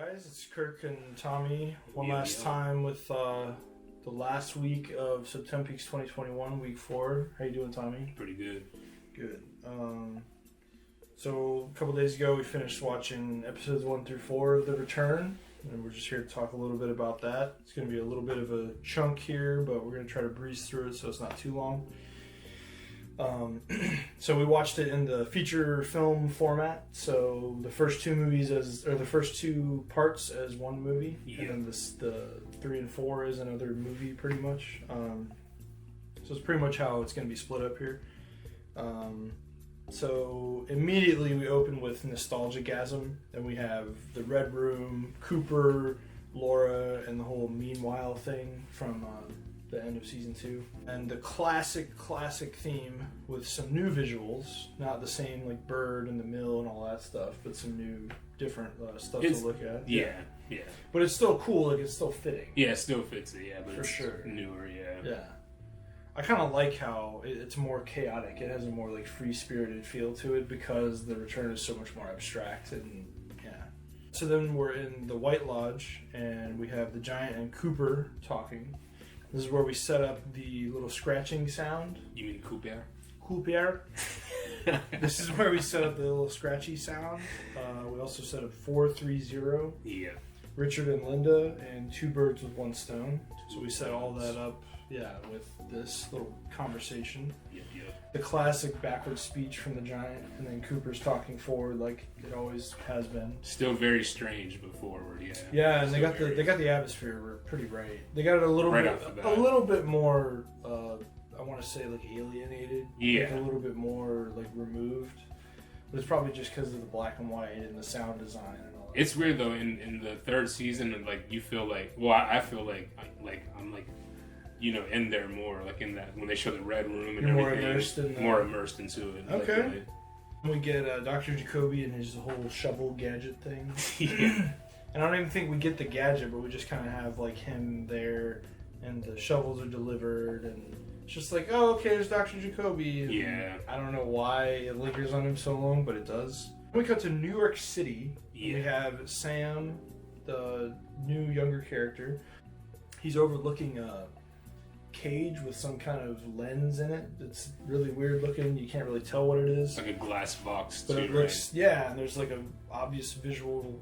guys? It's Kirk and Tommy. One last time with the last week of SeptemPeaks 2021, week 4. How you doing, Tommy? Pretty good. Good. So a couple days ago, we finished watching episodes 1 through 4 of The Return, and we're just here to talk a little bit about that. It's going to be a little bit of a chunk here, but we're going to try to breeze through it so it's not too long. So we watched it in the feature film format. So the first two movies the first two parts as one movie, and then the 3 and 4 is another movie, pretty much. So it's pretty much how it's going to be split up here. So immediately we open with Nostalgic-gasm. Then we have the Red Room, Cooper, Laura, and the whole meanwhile thing from the end of season 2, and the classic theme with some new visuals, not the same like Bird and the Mill and all that stuff, but some new different stuff to look at. Yeah. But it's still cool, like it's still fitting. Yeah, it still fits it, but for it's sure newer, Yeah. I kind of like how it's more chaotic. It has a more like free-spirited feel to it because The Return is so much more abstract and So then we're in the White Lodge and we have the Giant and Cooper talking. This is where we set up the little scratching sound. You mean Cooper? Cooper. This is where we set up the little scratchy sound. We also set up 430. Yeah. Richard and Linda, and 2 birds with 1 stone. So we set all that up, with this little conversation. Yep. The classic backward speech from the Giant, and then Cooper's talking forward like it always has been. Still very strange, but forward, Yeah, and they got the atmosphere pretty right. They got it a little bit more. I want to say like alienated. Yeah. Like a little bit more like removed. But it's probably just because of the black and white and the sound design and all that. It's weird though. In the 3rd season, and like you feel like, I feel like I'm like, in there more, like in that when they show the Red Room and everything, more immersed into it. Okay. Like, we get Dr. Jacoby and his whole shovel gadget thing. And I don't even think we get the gadget, but we just kind of have like him there, and the shovels are delivered, and it's just like, oh, okay, there's Dr. Jacoby. And I don't know why it lingers on him so long, but it does. We cut to New York City. We have Sam, the new younger character. He's overlooking a cage with some kind of lens in it. It's really weird looking. You can't really tell what it is. Like a glass box, but it looks, and there's like an obvious visual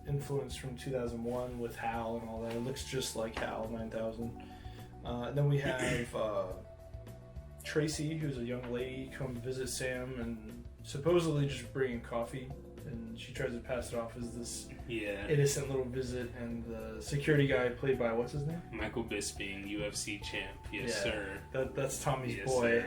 influence from 2001 with HAL and all that. It looks just like HAL 9000. And then we have Tracy, who's a young lady, come visit Sam and supposedly just bringing coffee. And she tries to pass it off as this innocent little visit, and the security guy played by, what's his name? Michael Bisping, UFC champ. Yes, sir. That's Tommy's boy.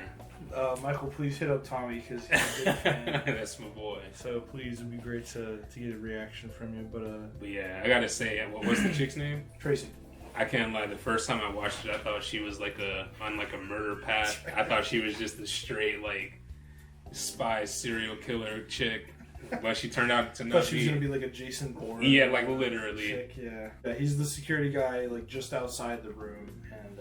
Michael, please hit up Tommy because he's a big fan. That's my boy. So please, it'd be great to get a reaction from you. But I gotta say, what was the chick's name? Tracy. I can't lie. The first time I watched it, I thought she was on a murder path. Right. I thought she was just a straight spy serial killer chick. But she turned out to not be. I thought she was going to be like a Jason Bourne. Yeah, literally. Chick, yeah, he's the security guy, just outside the room, and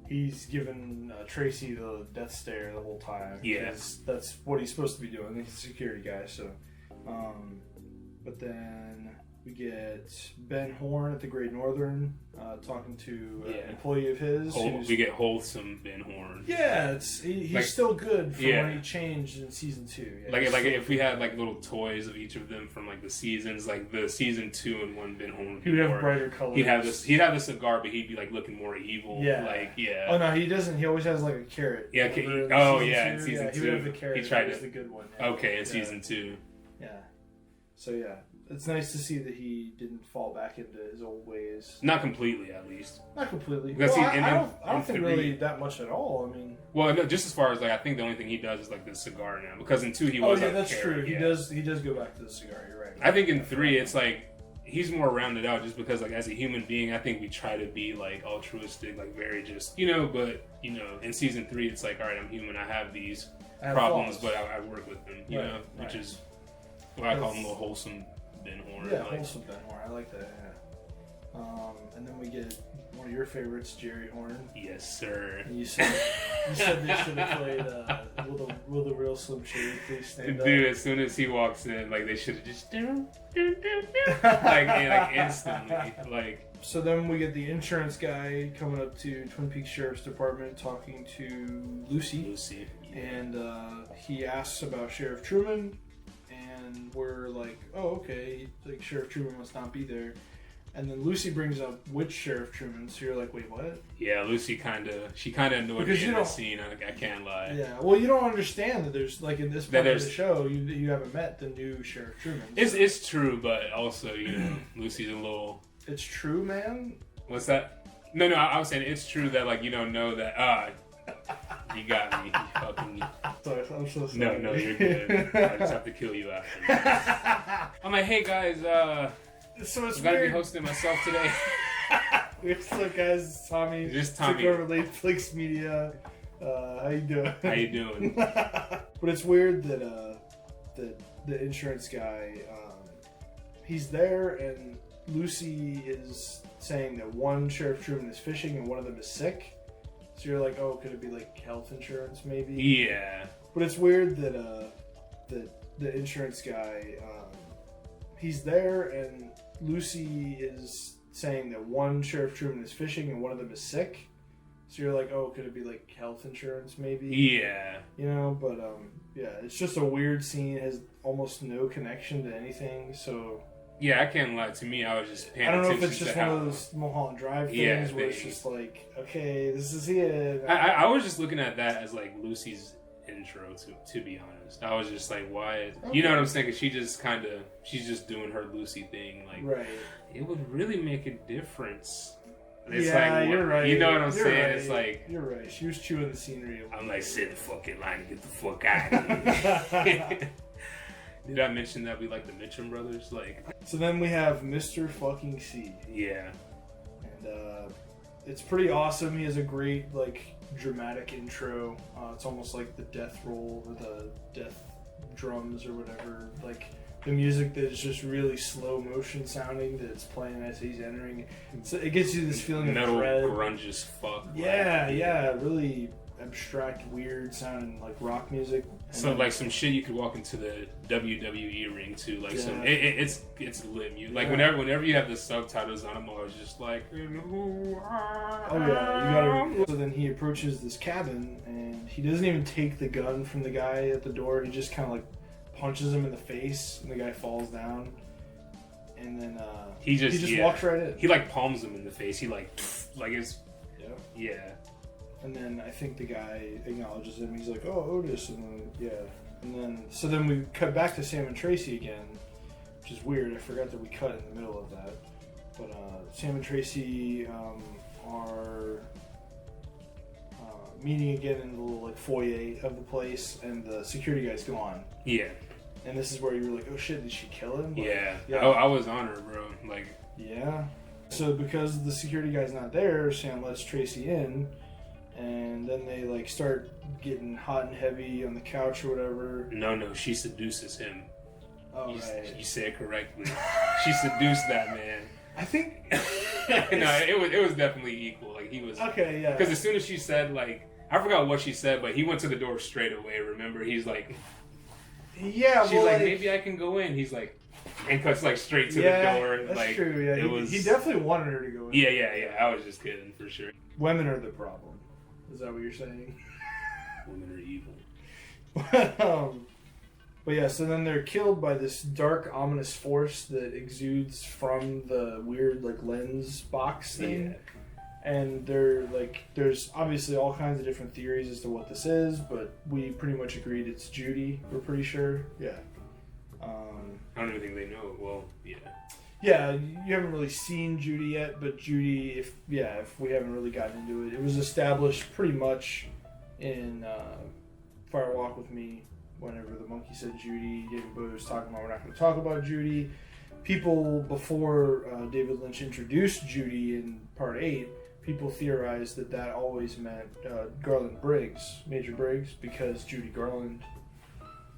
he's giving Tracy the death stare the whole time. Yeah. That's what he's supposed to be doing. He's a security guy, so. But then we get Ben Horn at the Great Northern talking to an employee of his. We get wholesome Ben Horn. Yeah, he's still good from when he changed in season 2. Yeah, if we had little toys of each of them from the seasons, the season 2 and 1 Ben Horn. He would have brighter colors. He'd have the cigar, but he'd be looking more evil. Yeah. Oh no, he doesn't. He always has a carrot. Yeah. In season 2, he would have the carrot. He tried the good one. Yeah. Okay, in season 2. Yeah. So it's nice to see that he didn't fall back into his old ways. Not completely, at least. Not completely. Because I don't think really that much at all. I mean, well, no, just as far as I think the only thing he does is the cigar now. Because in 2 he was. Oh yeah, that's true. He does go back to the cigar. You're right. I think in 3 it's he's more rounded out just because as a human being, I think we try to be altruistic, very just But in season 3 it's all right, I'm human. I have these problems, but I work with them. Which is why I call him a little wholesome Ben Horn. Yeah, wholesome Ben Horn. I like that. Yeah. And then we get one of your favorites, Jerry Horn. Yes, sir. You said they should have played the will the real Slim Shady please stand up? Dude, as soon as he walks in, like they should have just like instantly, like. So then we get the insurance guy coming up to Twin Peaks Sheriff's Department talking to Lucy. And he asks about Sheriff Truman, and we're like, oh, okay, like Sheriff Truman must not be there. And then Lucy brings up which Sheriff Truman, so you're like, wait, what? Yeah, Lucy kind of annoyed me in the scene, I can't lie. Yeah, well, you don't understand that there's, like, in this part of the show, you haven't met the new Sheriff Truman. So. It's true, but also, you know, Lucy's a little... It's true, man? What's that? No, I was saying it's true that, like, you don't know that, you got me, you fucking... Sorry, I'm so sorry. No, you're good. I just have to kill you after. I'm like, hey, guys, so it's I'm gonna be weird. hosting myself today. What's up, guys? Tommy. Just Tommy. Took over Lynch Media. How you doing? How you doing? But it's weird that the insurance guy, he's there, and Lucy is saying that one Sheriff Truman is fishing and one of them is sick. So you're like, oh, could it be like health insurance, maybe? Yeah. But it's weird that the insurance guy, he's there, and Lucy is saying that one Sheriff Truman is fishing and one of them is sick. So you're like, oh, could it be like health insurance, maybe? Yeah. You know, but yeah, it's just a weird scene. It has almost no connection to anything. So yeah, I can't lie. To me, I was just paying I don't know attention if it's just one of those Mulholland Drive things where it's just like, okay, this is it. I was just looking at that as like Lucy's intro, to be honest. I was just like, why? Okay. You know what I'm saying? Because she's just doing her Lucy thing. Like, right. It would really make a difference. It's yeah, like, you're right. You know what I'm saying? Right. It's like... You're right. She was chewing the scenery. I'm like, sit the fucking line and get the fuck out of here. Did I mention that we like the Mitchum brothers? Like, so then we have Mr. fucking C. Yeah. And it's pretty awesome. He has a great, like, dramatic intro. It's almost like the death roll or the death drums or whatever. Like, the music that is just really slow motion sounding that's playing as he's entering. So it gives you this feeling metal of dread. Grunge as fuck. Yeah, really abstract, weird sounding like rock music. So like some shit you could walk into the WWE ring to, like some it's lit music. Like whenever you have the subtitles on, I'm always just like, oh yeah, you gotta. So then he approaches this cabin and he doesn't even take the gun from the guy at the door. He just kind of like punches him in the face and the guy falls down. And then he just walks right in. He like palms him in the face. He like it's yeah. And then I think the guy acknowledges him. He's like, "Oh, Otis," and then and then so then we cut back to Sam and Tracy again, which is weird. I forgot that we cut in the middle of that. But Sam and Tracy are meeting again in the little like foyer of the place, and the security guy's gone. Yeah. And this is where you were like, "Oh shit, did she kill him?" Like, yeah. I was on her, bro. Like. Yeah. So because the security guy's not there, Sam lets Tracy in. And then they like start getting hot and heavy on the couch or whatever. No, she seduces him. Oh, right. You said it correctly. She seduced that man. I think. No, it was definitely equal. Like he was. Okay, yeah. Because as soon as she said like, I forgot what she said, but he went to the door straight away. Remember, he's like. Yeah. She's like, maybe I can go in. He's like, and cuts like straight to the door. That's like, true. Yeah, he definitely wanted her to go in. Yeah. I was just kidding for sure. Women are the problem. Is that what you're saying? Women are evil. But yeah, so then they're killed by this dark, ominous force that exudes from the weird like lens box thing. Yeah. And they're like, there's obviously all kinds of different theories as to what this is, but we pretty much agreed it's Judy. We're pretty sure. Yeah. I don't even think they know. Well, yeah. Yeah, you haven't really seen Judy yet, but Judy, if we haven't really gotten into it, it was established pretty much in Fire Walk with Me. Whenever the monkey said Judy, David Bowie was talking about, we're not going to talk about Judy. People before David Lynch introduced Judy in Part 8, people theorized that always meant Garland Briggs, Major Briggs, because Judy Garland.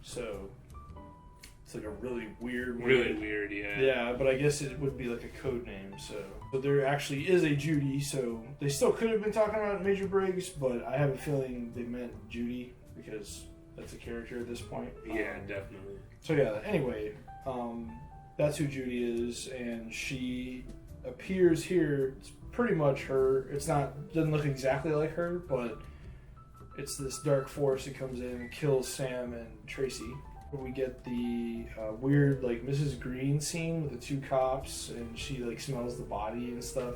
So it's like a really weird. Really weird, yeah. Yeah, but I guess it would be like a code name. So there actually is a Judy. So they still could have been talking about Major Briggs, but I have a feeling they meant Judy because that's a character at this point. Yeah, definitely. So yeah, anyway, that's who Judy is, and she appears here. It's pretty much her. It's not, doesn't look exactly like her, but it's this dark force that comes in and kills Sam and Tracy. We get the weird like Mrs. Green scene with the two cops, and she like smells the body and stuff.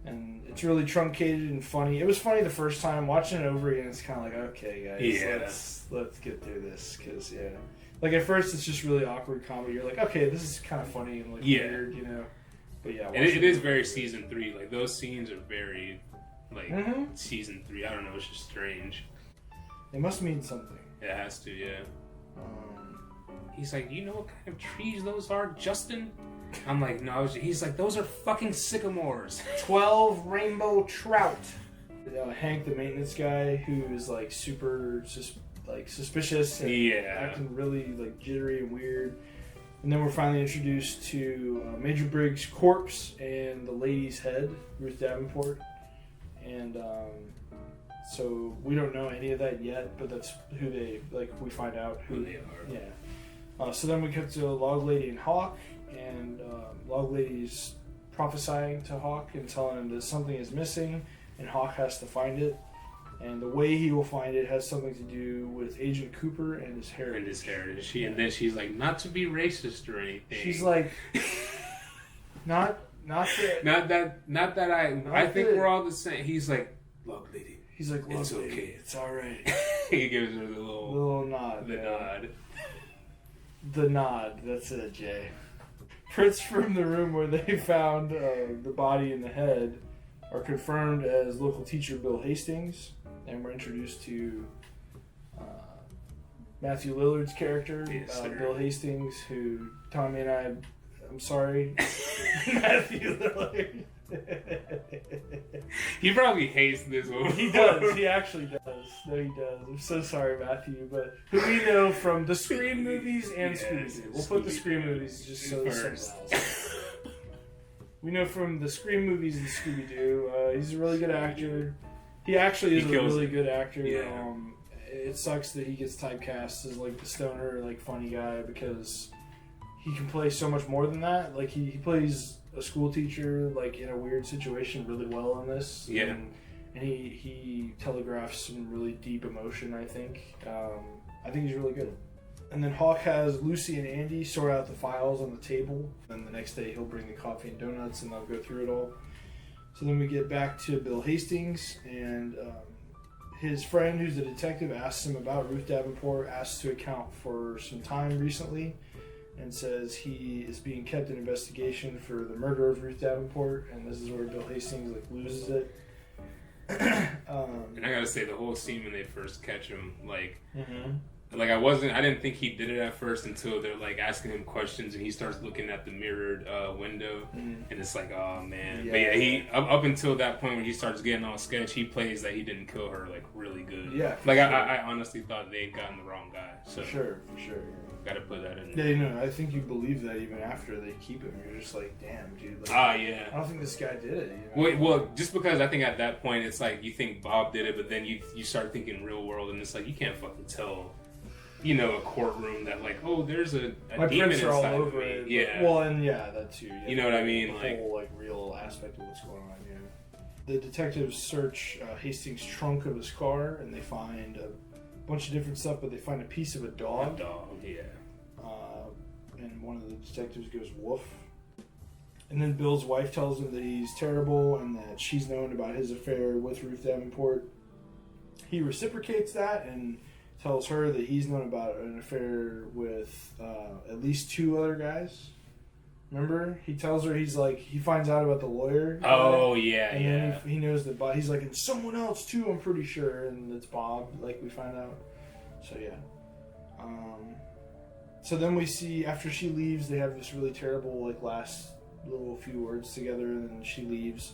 And it's really truncated and funny. It was funny the first time. Watching it over again, it's kind of like, okay, guys, let's get through this, because like at first it's just really awkward comedy. You're like, okay, this is kind of funny and like weird, you know. But yeah, and it is very season 3. Like those scenes are very like season 3. I don't know. It's just strange. It must mean something. It has to, yeah. He's like, you know what kind of trees those are, Justin? I'm like, no. He's like, those are fucking sycamores. 12 rainbow trout. Hank, the maintenance guy, who is like super suspicious and acting really like jittery and weird. And then we're finally introduced to Major Briggs' corpse and the lady's head, Ruth Davenport. And so we don't know any of that yet, but that's who they, like, we find out who they are. Yeah. So then we cut to Log Lady and Hawk, and Log Lady's prophesying to Hawk and telling him that something is missing, and Hawk has to find it. And the way he will find it has something to do with Agent Cooper and his heritage. And then she's like, not to be racist or anything. She's like, not that I think we're all the same. He's like, Log Lady. He's like, it's Lady, okay. It's all right. He gives her the little nod. The nod. The nod. That's it, Jay. Prints from the room where they found the body and the head are confirmed as local teacher Bill Hastings, and we're introduced to Matthew Lillard's character, Bill Hastings, who Tommy and I'm sorry, Matthew Lillard. He probably hates this one. He does. He actually does. No, he does. I'm so sorry, Matthew, but who we know from the Scream movies and Scooby-Doo. We'll put the Scream movies just so it's we know from the Scream movies and Scooby-Doo. He's a really good actor. He actually is a really good actor. Yeah. It sucks that he gets typecast as like the stoner, like funny guy, because he can play so much more than that. Like he plays a school teacher like in a weird situation really well in this. Yeah. And he telegraphs some really deep emotion, I think. I think he's really good. And then Hawk has Lucy and Andy sort out the files on the table. And the next day he'll bring the coffee and donuts and they'll go through it all. So then we get back to Bill Hastings, and his friend, who's a detective, asks him about Ruth Davenport, asks to account for some time recently, and says he is being kept in investigation for the murder of Ruth Davenport, and this is where Bill Hastings like loses it. And I gotta say, the whole scene when they first catch him, like I didn't think he did it at first until they're like asking him questions and he starts looking at the mirrored window, and it's like, oh man. Yeah. But yeah, he up until that point when he starts getting all sketch, he plays that he didn't kill her like really good. Yeah, like sure. I honestly thought they had gotten the wrong guy. So for sure. Gotta put that in there. Yeah, you know, I think you believe that even after they keep him. You're just like, damn, dude. Like, yeah. I don't think this guy did it. You know? Well, just because I think at that point it's like you think Bob did it, but then you start thinking real world, and it's like you can't fucking tell, you know, a courtroom that like, oh, there's a my demon prints are all inside over of me. it. Yeah. Well, and yeah, that too. Yeah. You know what I mean? The whole like real aspect of what's going on. Yeah. The detectives search Hastings' trunk of his car, and they find a bunch of different stuff, but they find a piece of a dog. Yeah. And one of the detectives goes woof. And then Bill's wife tells him that he's terrible and that she's known about his affair with Ruth Davenport. He reciprocates that and tells her that he's known about an affair with at least 2 other guys. Remember? He tells her, he's like, he finds out about the lawyer. Oh, yeah, and then he knows that Bob, he's like, and someone else too, I'm pretty sure. And it's Bob, like we find out. So, yeah. So then we see, after she leaves, they have this really terrible, like, last little few words together, and then she leaves.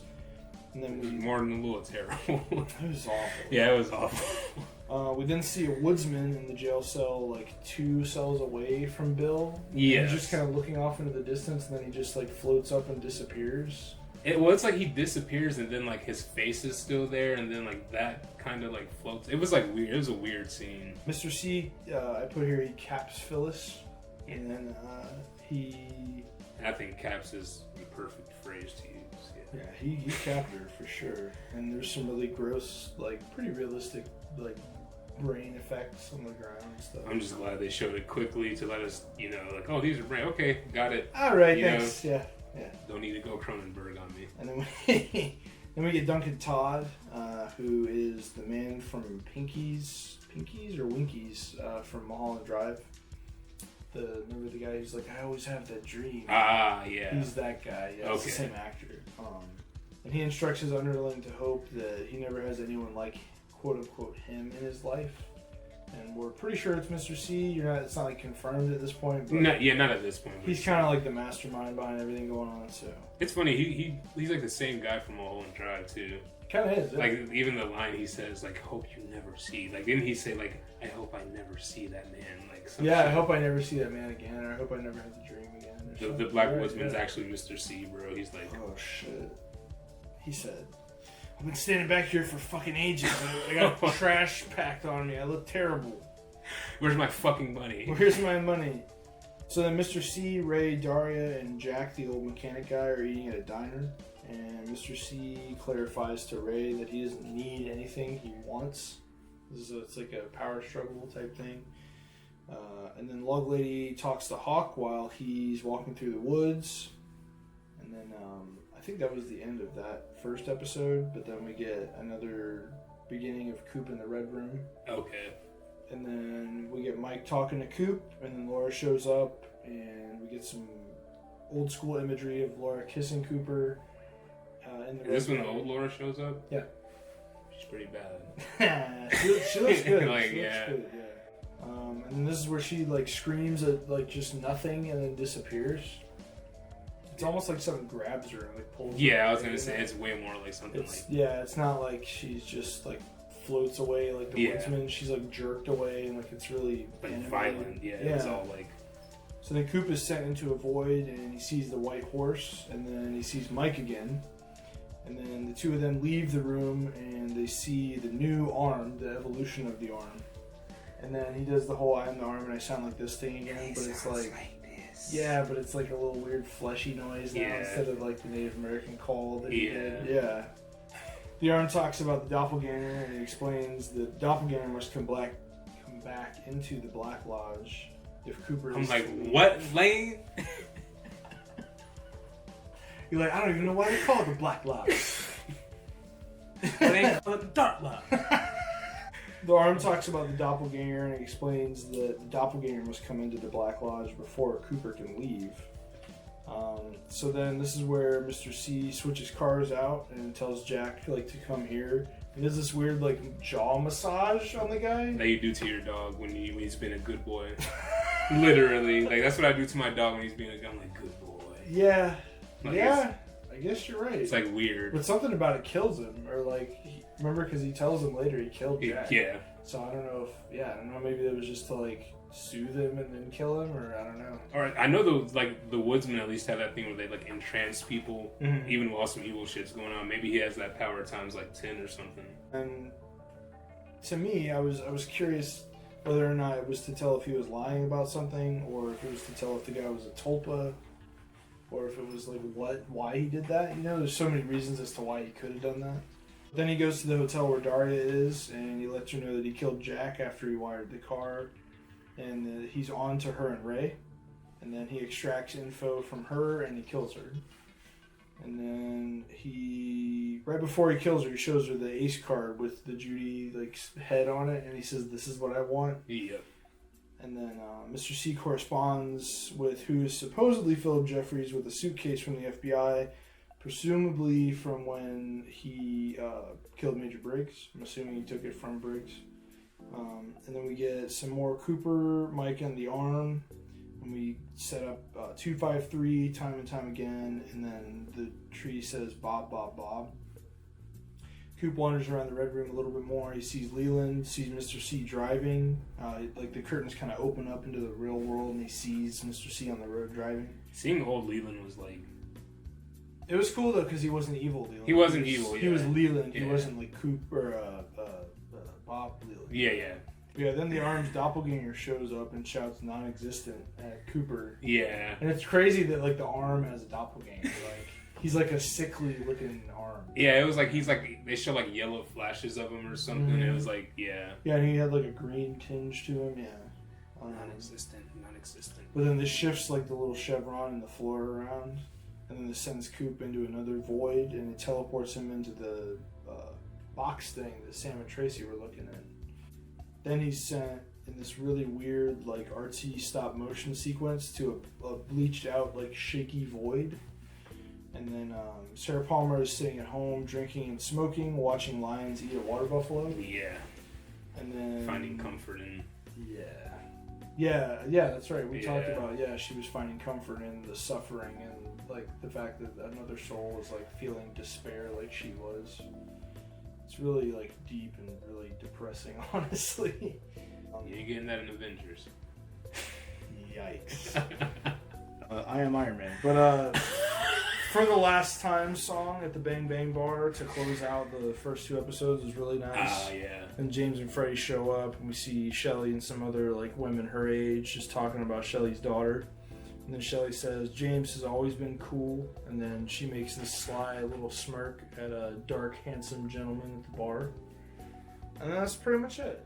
And then we... More than a little terrible. It was awful. Yeah, it was awful. We then see a woodsman in the jail cell, like, 2 cells away from Bill. Yeah. He's just kind of looking off into the distance, and then he just, like, floats up and disappears. It's like he disappears and then like his face is still there and then like that kind of like floats. It was like weird. It was a weird scene. Mr. C, I put here he caps Phyllis, and then he. I think caps is the perfect phrase to use. Yeah, he capped her for sure. And there's some really gross, like pretty realistic, like brain effects on the ground and stuff. I'm just glad they showed it quickly to let us, like, oh, these are brain. Okay, got it. All right, thanks. Yeah. Don't need to go Cronenberg on me. And then we get Duncan Todd, who is the man from Pinkies or Winkies from Mulholland Drive. Remember the guy who's like, I always have that dream. Ah, yeah. He's that guy. Yeah, it's the same actor. And he instructs his underling to hope that he never has anyone like, quote unquote, him in his life. And we're pretty sure it's Mr. C. It's not like confirmed at this point. But not at this point. He's kind of like the mastermind behind everything going on. So it's funny. He's like the same guy from Mulholland Drive too. Kind of is. Yeah. Like even the line he says, like, "Hope you never see." Like didn't he say like, "I hope I never see that man." Like yeah, I hope I never see that man again, or I hope I never have the dream again. The Black Woodsman's actually Mr. C, bro. He's like, oh shit. He said, I've been standing back here for fucking ages. I got trash packed on me. I look terrible. Where's my fucking money? Where's my money? So then Mr. C, Ray, Daria, and Jack, the old mechanic guy, are eating at a diner. And Mr. C clarifies to Ray that he doesn't need anything, he wants. It's like a power struggle type thing. And then Lug Lady talks to Hawk while he's walking through the woods. And then I think that was the end of that first episode. But then we get another beginning of Coop in the Red Room. Okay. And then we get Mike talking to Coop, and then Laura shows up, and we get some old school imagery of Laura kissing Cooper. Is this when the old Laura shows up? Yeah. She's pretty bad. she looks good. Like, she looks good, yeah. And then this is where she like screams at like just nothing and then disappears. It's almost like something grabs her and like pulls her. Yeah, I was gonna say it's way more like something like. Yeah, it's not like she's just like floats away like the woodsman. She's like jerked away and like it's really like violent. Yeah, it's all like. So then Coop is sent into a void and he sees the white horse and then he sees Mike again. And then the two of them leave the room and they see the new arm, the evolution of the arm. And then he does the whole I'm the arm and I sound like this thing again, but it's like this. Yeah, but it's like a little weird fleshy noise now instead of like the Native American call that he did. Yeah. The arm talks about the doppelganger and he explains that doppelganger must come back into the Black Lodge if Cooper I'm like, what lane? You're like, I don't even know why they call it the Black Lodge. They call it the Dark Lodge. The arm talks about the doppelganger and explains that the doppelganger must come into the Black Lodge before Cooper can leave. So then this is where Mr. C switches cars out and tells Jack to come here. He does this weird jaw massage on the guy that you do to your dog when he's been a good boy. Literally, that's what I do to my dog when he's being I'm like good boy. Yeah, I guess you're right. It's weird, but something about it kills him, or remember because he tells him later he killed Jack. Yeah. So I don't know maybe that was just to soothe him and then kill him, or I don't know. Or I know the woodsmen at least have that thing where they entrance people, even while some evil shit's going on. Maybe he has that power times 10 or something. And to me, I was curious whether or not it was to tell if he was lying about something, or if it was to tell if the guy was a tulpa, or if it was why he did that. There's so many reasons as to why he could have done that. Then he goes to the hotel where Daria is, and he lets her know that he killed Jack after he wired the car, and that he's on to her and Ray. And then he extracts info from her, and he kills her. And then right before he kills her, he shows her the ace card with the Judy head on it, and he says, "This is what I want." Yep. And then Mr. C corresponds with who is supposedly Philip Jeffries with a suitcase from the FBI, presumably from when he killed Major Briggs. I'm assuming he took it from Briggs. And then we get some more Cooper, Mike, and the arm. And we set up 253 time and time again. And then the tree says Bob, Bob, Bob. Coop wanders around the Red Room a little bit more. He sees Leland, sees Mr. C driving. The curtains kind of open up into the real world, and he sees Mr. C on the road driving. Seeing old Leland was It was cool though because he wasn't evil. Leland. He wasn't evil. He was Leland. He Yeah. wasn't like Coop or Bob Leland. Yeah. Yeah. Then the Arm's doppelganger shows up and shouts non-existent at Cooper. Yeah. And it's crazy that like the Arm has a doppelganger. Like he's like a sickly looking Arm. Yeah, it was like they show like yellow flashes of him or something. Mm-hmm. It was like Yeah, and he had like a green tinge to him. Yeah. non-existent. But then this shifts like the little chevron in the floor around, and then this sends Coop into another void, and it teleports him into the box thing that Sam and Tracy were looking at. Then he's sent in this really weird, like artsy stop motion sequence to a bleached out, like shaky void. And then Sarah Palmer is sitting at home, drinking and smoking, watching lions eat a water buffalo. Yeah. And then Finding comfort in. Yeah, that's right. We talked about, she was finding comfort in the suffering and, like, the fact that another soul was, like, feeling despair like she was. It's really, like, deep and really depressing, honestly. You're getting that in Avengers. Yikes. I am Iron Man. But, For the Last Time song at the Bang Bang Bar to close out the first 2 episodes was really nice. Yeah. And James and Freddie show up, and we see Shelly and some other like women her age just talking about Shelly's daughter. And then Shelly says James has always been cool, and then she makes this sly little smirk at a dark, handsome gentleman at the bar. And that's pretty much it.